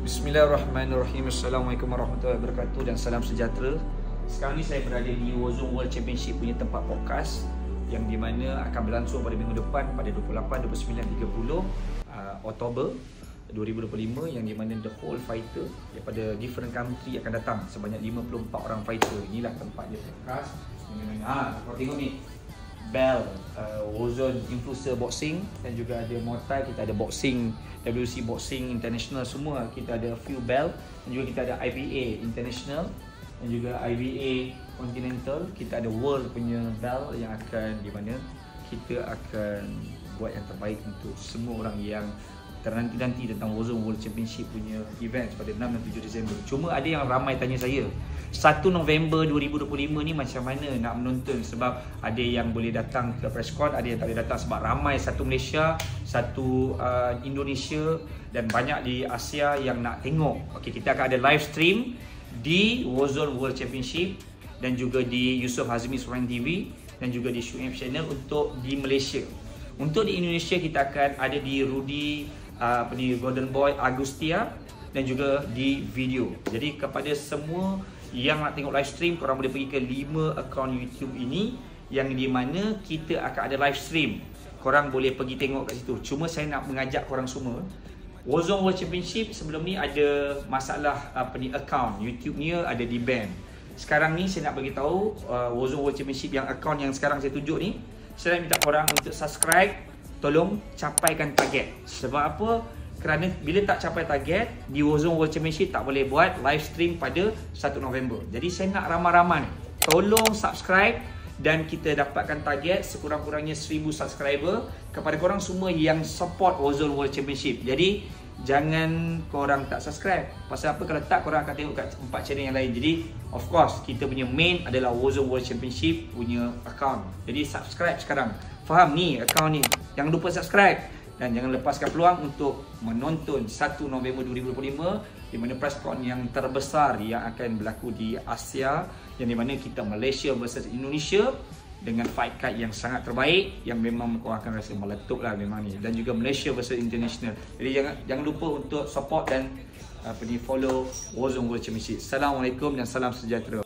Bismillahirrahmanirrahim. Assalamualaikum warahmatullahi wabarakatuh dan salam sejahtera. Sekarang ni saya berada di Warzone World Championship punya tempat podcast yang di mana akan berlangsung pada minggu depan pada 28, 29, 30 Oktober 2025, yang di mana the whole fighter daripada different country akan datang sebanyak 54 orang fighter. Inilah tempat dia podcast. Kau tengok ni Bell, Warzone Influencer Boxing, dan juga ada Muay Thai, kita ada boxing, WC Boxing International semua, kita ada few belt, dan juga kita ada IBA International dan juga IBA Continental. Kita ada World punya belt yang akan, di mana kita akan buat yang terbaik untuk semua orang yang ternanti-nanti tentang Warzone World Championship punya event pada 6 dan 7 Disember. Cuma ada yang ramai tanya saya, 1 November 2025 ni macam mana nak menonton, sebab ada yang boleh datang ke press con, ada yang tak boleh datang sebab ramai, satu Malaysia, satu Indonesia dan banyak di Asia yang nak tengok. Okey, kita akan ada live stream di Warzone World Championship dan juga di Yusof Hazmi Seorang TV dan juga di Shuaib Channel untuk di Malaysia. Untuk di Indonesia kita akan ada di Rudy Golden Boy Agustia dan juga di video. Jadi kepada semua yang nak tengok live stream, korang boleh pergi ke 5 akaun YouTube ini yang di mana kita akan ada live stream. Korang boleh pergi tengok kat situ. Cuma saya nak mengajak korang semua, Warzone World Championship sebelum ni ada masalah akaun YouTube ni ada di ban. Sekarang ni saya nak bagi tahu Warzone World Championship yang akaun yang sekarang saya tunjuk ni, saya nak minta korang untuk subscribe, tolong capaikan target. Sebab apa? Kerana bila tak capai target, di Warzone World Championship tak boleh buat live stream pada 1 November. Jadi saya nak ramai-ramai tolong subscribe dan kita dapatkan target sekurang-kurangnya 1000 subscriber kepada korang semua yang support Warzone World Championship. Jadi jangan korang tak subscribe. Pasal apa? Kalau tak, korang akan tengok kat 4 channel yang lain. Jadi of course kita punya main adalah Warzone World Championship punya account. Jadi subscribe sekarang. Faham ni account ni? Jangan lupa subscribe dan jangan lepaskan peluang untuk menonton 1 November 2025 di mana press con yang terbesar yang akan berlaku di Asia, yang di mana kita Malaysia versus Indonesia dengan fight card yang sangat terbaik, yang memang korang akan rasa meletup lah memang ni, dan juga Malaysia versus International. Jadi jangan lupa untuk support dan follow Warzone World Championship. Assalamualaikum dan salam sejahtera.